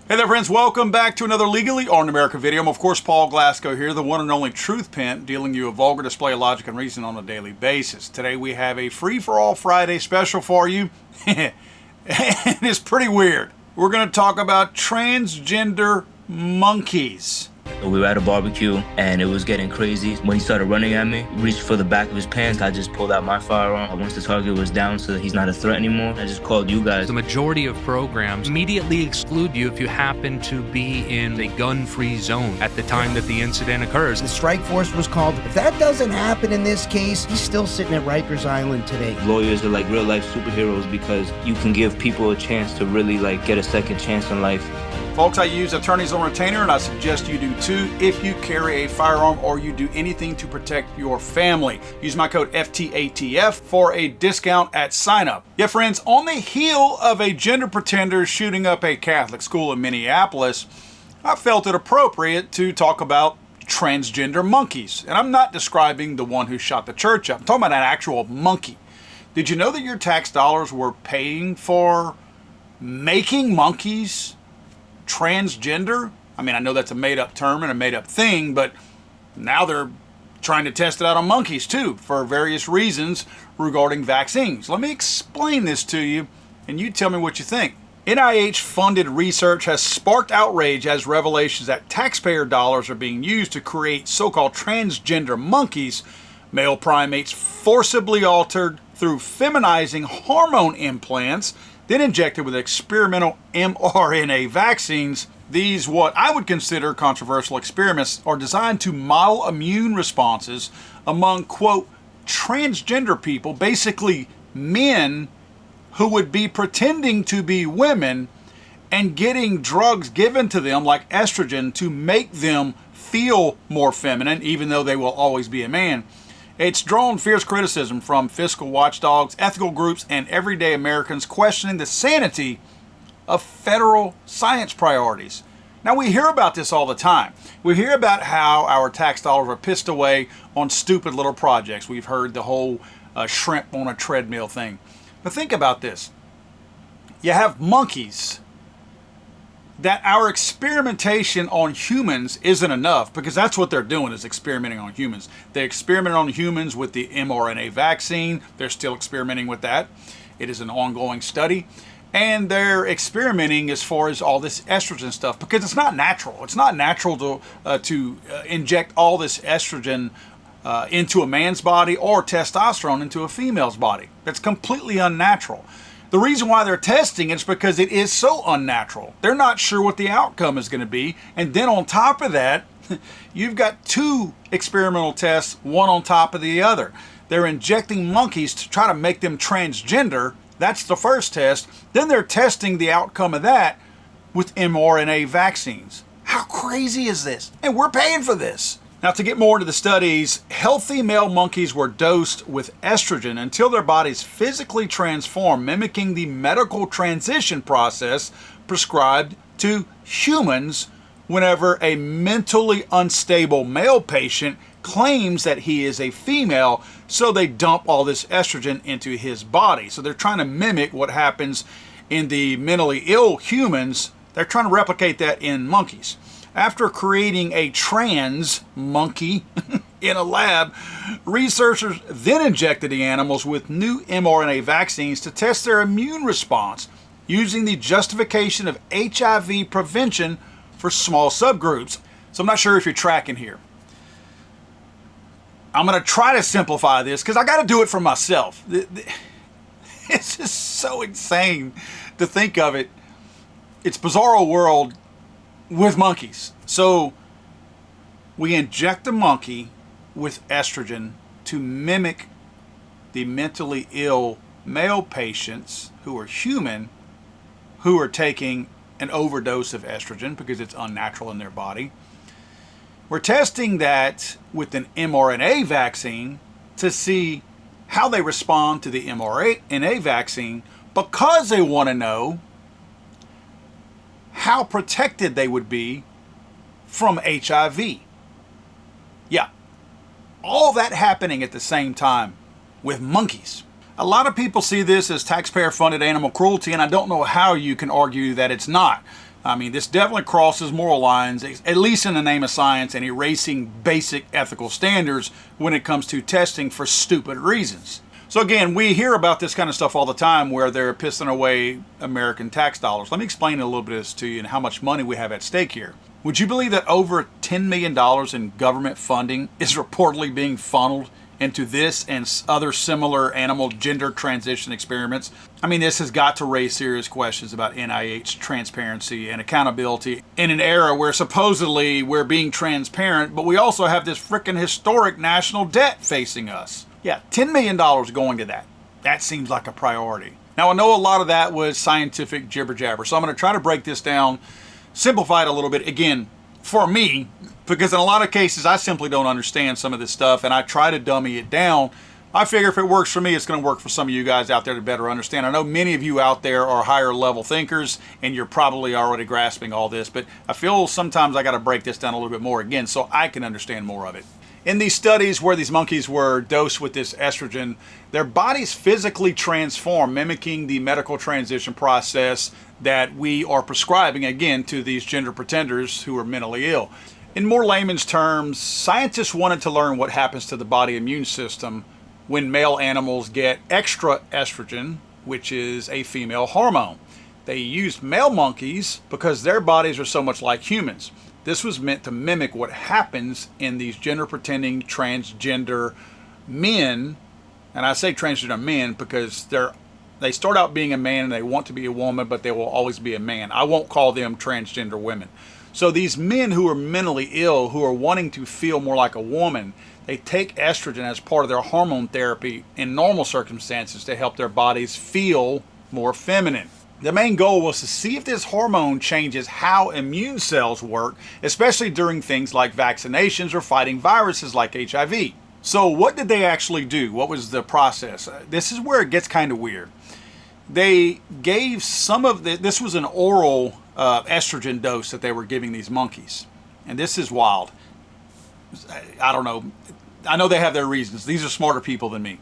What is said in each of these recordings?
Hey there friends, welcome back to another Legally Art in America video. I'm of course Paul Glasgow here, the one and only truth pimp, dealing you a vulgar display of logic and reason on a daily basis. Today we have a free-for-all Friday special for you, and it's pretty weird. We're going to talk about transgender monkeys. We were at a barbecue and it was getting crazy. When he started running at me, reached for the back of his pants. I just pulled out my firearm. Once the target was down so that he's not a threat anymore, I just called you guys. The majority of programs immediately exclude you if you happen to be in a gun-free zone at the time that the incident occurs. The strike force was called. If that doesn't happen in this case, he's still sitting at Rikers Island today. Lawyers are like real-life superheroes because you can give people a chance to really get a second chance in life. Folks, I use attorneys on retainer, and I suggest you do too if you carry a firearm or you do anything to protect your family. Use my code FTATF for a discount at sign up. Yeah, friends, on the heel of a gender pretender shooting up a Catholic school in Minneapolis, I felt it appropriate to talk about transgender monkeys. And I'm not describing the one who shot the church up. I'm talking about an actual monkey. Did you know that your tax dollars were paying for making monkeys transgender? I mean, I know that's a made-up term and a made-up thing, but now they're trying to test it out on monkeys too for various reasons regarding vaccines. Let me explain this to you and you tell me what you think. NIH-funded research has sparked outrage as revelations that taxpayer dollars are being used to create so-called transgender monkeys, male primates forcibly altered through feminizing hormone implants, then injected with experimental mRNA vaccines. These, what I would consider controversial experiments, are designed to model immune responses among, quote, transgender people, basically men who would be pretending to be women and getting drugs given to them like estrogen to make them feel more feminine, even though they will always be a man. It's drawn fierce criticism from fiscal watchdogs, ethical groups, and everyday Americans questioning the sanity of federal science priorities. Now, we hear about this all the time. We hear about how our tax dollars are pissed away on stupid little projects. We've heard the whole shrimp on a treadmill thing. But think about this. You have monkeys that our experimentation on humans isn't enough, because that's what they're doing, is experimenting on humans. They experimented on humans with the mRNA vaccine. They're still experimenting with that. It is an ongoing study. And they're experimenting as far as all this estrogen stuff, because it's not natural. It's not natural to inject all this estrogen into a man's body or testosterone into a female's body. That's completely unnatural. The reason why they're testing it is because it is so unnatural. They're not sure what the outcome is going to be. And then on top of that, you've got two experimental tests, one on top of the other. They're injecting monkeys to try to make them transgender. That's the first test. Then they're testing the outcome of that with mRNA vaccines. How crazy is this? And we're paying for this. Now, to get more into the studies, healthy male monkeys were dosed with estrogen until their bodies physically transformed, mimicking the medical transition process prescribed to humans whenever a mentally unstable male patient claims that he is a female, so they dump all this estrogen into his body. So they're trying to mimic what happens in the mentally ill humans. They're trying to replicate that in monkeys. After creating a trans monkey in a lab, researchers then injected the animals with new mRNA vaccines to test their immune response, using the justification of HIV prevention for small subgroups. So I'm not sure if you're tracking here. I'm going to try to simplify this because I got to do it for myself. It's just so insane to think of it. It's bizarro world with monkeys. So we inject the monkey with estrogen to mimic the mentally ill male patients who are human, who are taking an overdose of estrogen because it's unnatural in their body. We're testing that with an mRNA vaccine to see how they respond to the mRNA vaccine, because they want to know how protected they would be from HIV. Yeah, all that happening at the same time with monkeys. A lot of people see this as taxpayer-funded animal cruelty, and I don't know how you can argue that it's not. I mean, this definitely crosses moral lines, at least in the name of science, and erasing basic ethical standards when it comes to testing for stupid reasons. So again, we hear about this kind of stuff all the time where they're pissing away American tax dollars. Let me explain a little bit of this to you and how much money we have at stake here. Would you believe that over $10 million in government funding is reportedly being funneled into this and other similar animal gender transition experiments? I mean, this has got to raise serious questions about NIH transparency and accountability in an era where supposedly we're being transparent, but we also have this freaking historic national debt facing us. Yeah, $10 million going to that. That seems like a priority. Now, I know a lot of that was scientific jibber jabber, so I'm going to try to break this down, simplify it a little bit, again, for me, because in a lot of cases, I simply don't understand some of this stuff, and I try to dummy it down. I figure if it works for me, it's going to work for some of you guys out there to better understand. I know many of you out there are higher level thinkers, and you're probably already grasping all this, but I feel sometimes I got to break this down a little bit more, again, so I can understand more of it. In these studies where these monkeys were dosed with this estrogen, their bodies physically transform, mimicking the medical transition process that we are prescribing, again, to these gender pretenders who are mentally ill. In more layman's terms, scientists wanted to learn what happens to the body immune system when male animals get extra estrogen, which is a female hormone. They used male monkeys because their bodies are so much like humans. This was meant to mimic what happens in these gender-pretending transgender men. And I say transgender men because they start out being a man and they want to be a woman, but they will always be a man. I won't call them transgender women. So these men who are mentally ill, who are wanting to feel more like a woman, they take estrogen as part of their hormone therapy in normal circumstances to help their bodies feel more feminine. The main goal was to see if this hormone changes how immune cells work, especially during things like vaccinations or fighting viruses like HIV. So what did they actually do? What was the process? This is where it gets kind of weird. They gave some of this was an oral estrogen dose that they were giving these monkeys. And this is wild. I don't know. I know they have their reasons. These are smarter people than me.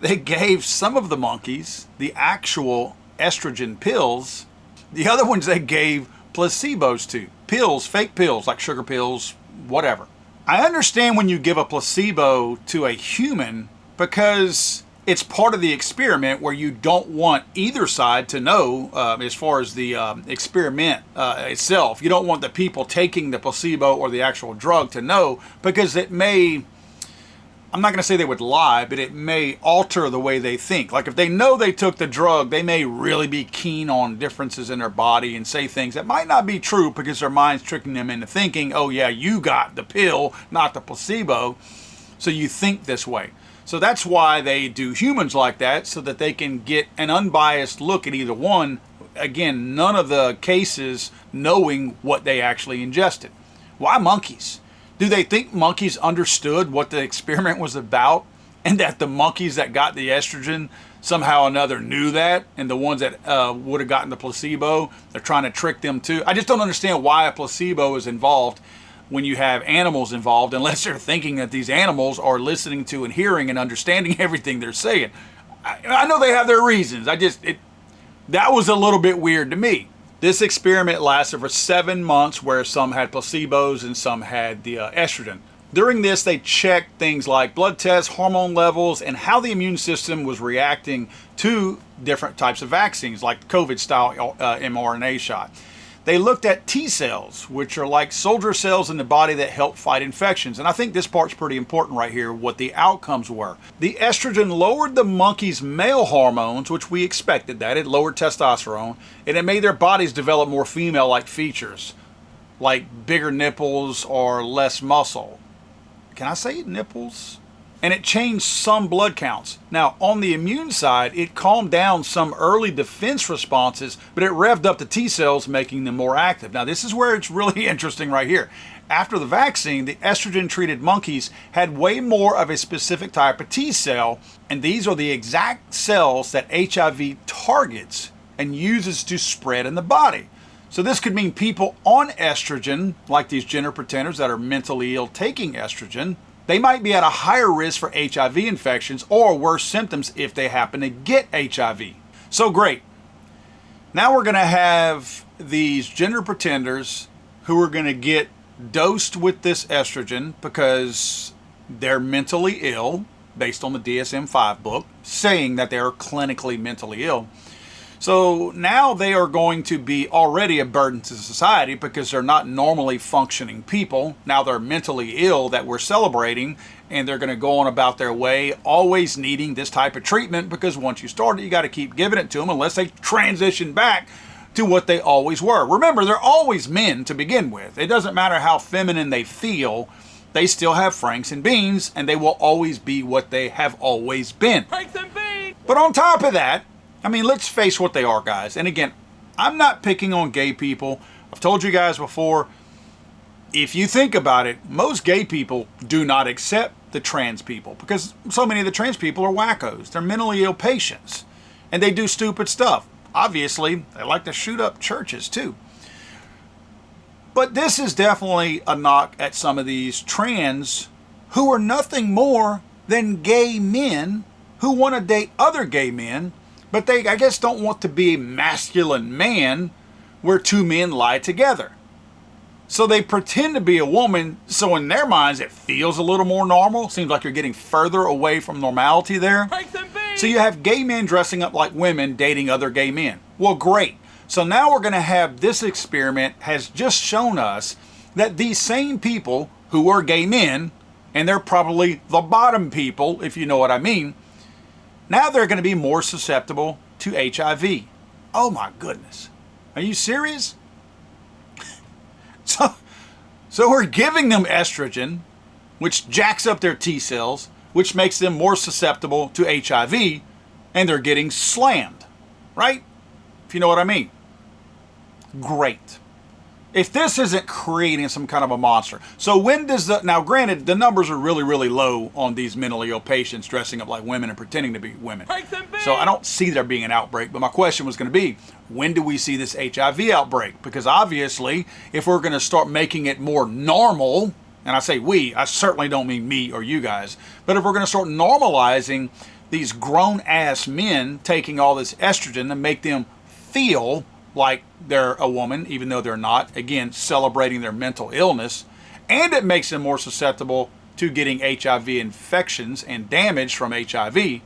They gave some of the monkeys the actual estrogen pills. The other ones they gave placebos to. Pills, fake pills, like sugar pills, whatever. I understand when you give a placebo to a human because it's part of the experiment where you don't want either side to know as far as the experiment itself. You don't want the people taking the placebo or the actual drug to know because it may, I'm not going to say they would lie, but it may alter the way they think. Like if they know they took the drug, they may really be keen on differences in their body and say things that might not be true because their mind's tricking them into thinking, oh yeah, you got the pill, not the placebo. So you think this way. So that's why they do humans like that, so that they can get an unbiased look at either one. Again, none of the cases knowing what they actually ingested. Why monkeys? Do they think monkeys understood what the experiment was about and that the monkeys that got the estrogen somehow or another knew that, and the ones that would have gotten the placebo, they're trying to trick them too? I just don't understand why a placebo is involved when you have animals involved, unless they're thinking that these animals are listening to and hearing and understanding everything they're saying. I know they have their reasons. That was a little bit weird to me. This experiment lasted for 7 months, where some had placebos and some had the estrogen. During this, they checked things like blood tests, hormone levels, and how the immune system was reacting to different types of vaccines, like COVID-style mRNA shot. They looked at T cells, which are like soldier cells in the body that help fight infections. And I think this part's pretty important right here, what the outcomes were. The estrogen lowered the monkey's male hormones, which we expected that. It lowered testosterone, and it made their bodies develop more female-like features, like bigger nipples or less muscle. Can I say nipples? And it changed some blood counts. Now, on the immune side, it calmed down some early defense responses, but it revved up the T cells, making them more active. Now, this is where it's really interesting right here. After the vaccine, the estrogen-treated monkeys had way more of a specific type of T cell, and these are the exact cells that HIV targets and uses to spread in the body. So this could mean people on estrogen, like these gender pretenders that are mentally ill taking estrogen, they might be at a higher risk for HIV infections or worse symptoms if they happen to get HIV. So great. Now we're going to have these gender pretenders who are going to get dosed with this estrogen because they're mentally ill, based on the DSM-5 book, saying that they're clinically mentally ill. So now they are going to be already a burden to society because they're not normally functioning people. Now they're mentally ill that we're celebrating, and they're going to go on about their way, always needing this type of treatment because once you start it, you got to keep giving it to them unless they transition back to what they always were. Remember, they're always men to begin with. It doesn't matter how feminine they feel. They still have franks and beans, and they will always be what they have always been. Franks and beans! But on top of that, I mean, let's face what they are, guys. And again, I'm not picking on gay people. I've told you guys before, if you think about it, most gay people do not accept the trans people because so many of the trans people are wackos. They're mentally ill patients, and they do stupid stuff. Obviously, they like to shoot up churches too. But this is definitely a knock at some of these trans who are nothing more than gay men who want to date other gay men, but they, I guess, don't want to be a masculine man where two men lie together. So they pretend to be a woman, so in their minds it feels a little more normal. Seems like you're getting further away from normality there. So you have gay men dressing up like women dating other gay men. Well, great. So now we're going to have this experiment has just shown us that these same people who are gay men, and they're probably the bottom people, if you know what I mean, now they're going to be more susceptible to HIV. Oh my goodness. Are you serious? So we're giving them estrogen, which jacks up their T cells, which makes them more susceptible to HIV, and they're getting slammed, right? If you know what I mean. Great. If this isn't creating some kind of a monster. So when does now granted, the numbers are really, really low on these mentally ill patients dressing up like women and pretending to be women. So I don't see there being an outbreak, but my question was going to be, when do we see this HIV outbreak? Because obviously, if we're going to start making it more normal, and I say we, I certainly don't mean me or you guys, but if we're going to start normalizing these grown-ass men taking all this estrogen and make them feel like they're a woman, even though they're not, again, celebrating their mental illness, and it makes them more susceptible to getting HIV infections and damage from HIV,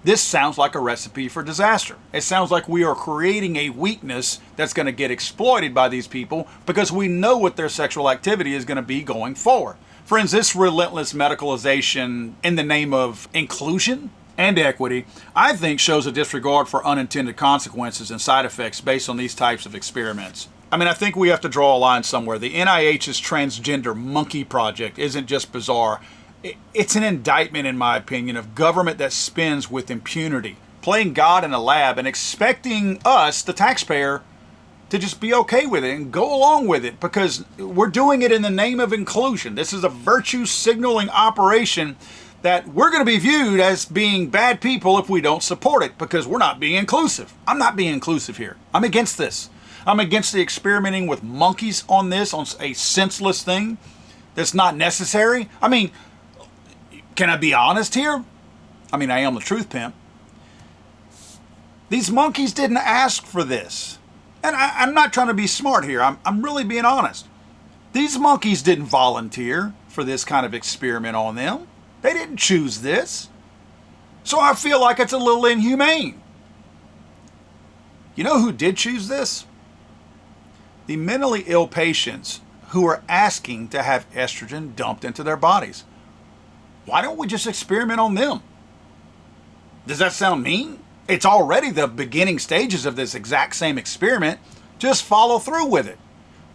this sounds like a recipe for disaster. It sounds like we are creating a weakness that's going to get exploited by these people because we know what their sexual activity is going to be going forward. Friends, this relentless medicalization in the name of inclusion and equity, I think, shows a disregard for unintended consequences and side effects based on these types of experiments. I mean, I think we have to draw a line somewhere. The NIH's Transgender monkey project isn't just bizarre. It's an indictment, in my opinion, of government that spins with impunity, playing God in a lab and expecting us, the taxpayer, to just be okay with it and go along with it because we're doing it in the name of inclusion. This is a virtue signaling operation that we're going to be viewed as being bad people if we don't support it because we're not being inclusive. I'm not being inclusive here. I'm against this. I'm against the experimenting with monkeys on this, on a senseless thing that's not necessary. I mean, can I be honest here? I mean, I am the truth pimp. These monkeys didn't ask for this. And I'm not trying to be smart here. I'm really being honest. These monkeys didn't volunteer for this kind of experiment on them. They didn't choose this. So I feel like it's a little inhumane. You know who did choose this? The mentally ill patients who are asking to have estrogen dumped into their bodies. Why don't we just experiment on them? Does that sound mean? It's already the beginning stages of this exact same experiment. Just follow through with it.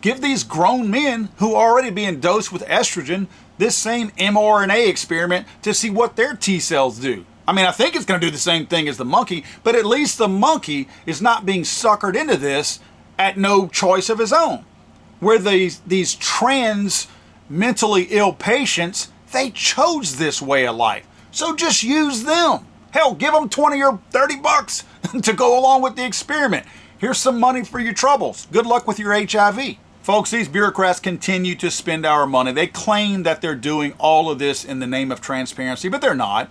Give these grown men who are already being dosed with estrogen this same mRNA experiment to see what their T cells do. I mean, I think it's going to do the same thing as the monkey, but at least the monkey is not being suckered into this at no choice of his own. Where these trans mentally ill patients, they chose this way of life. So just use them. Hell, give them 20 or 30 bucks to go along with the experiment. Here's some money for your troubles. Good luck with your HIV. Folks, these bureaucrats continue to spend our money. They claim that they're doing all of this in the name of transparency, but they're not.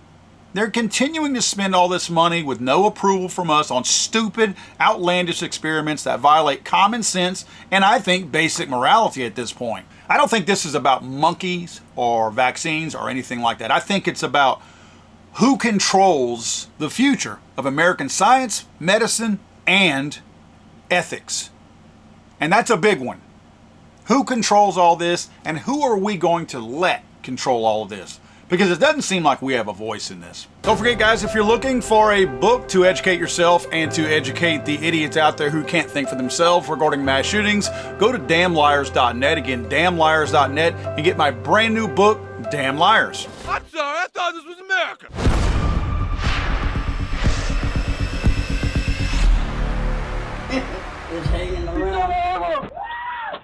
They're continuing to spend all this money with no approval from us on stupid, outlandish experiments that violate common sense and I think basic morality at this point. I don't think this is about monkeys or vaccines or anything like that. I think it's about who controls the future of American science, medicine, and ethics. And that's a big one. Who controls all this, and who are we going to let control all of this? Because it doesn't seem like we have a voice in this. Don't forget, guys, if you're looking for a book to educate yourself and to educate the idiots out there who can't think for themselves regarding mass shootings, go to damnliars.net. Again, damnliars.net, and get my brand new book, Damn Liars. I'm sorry, I thought this was America. It's hanging around.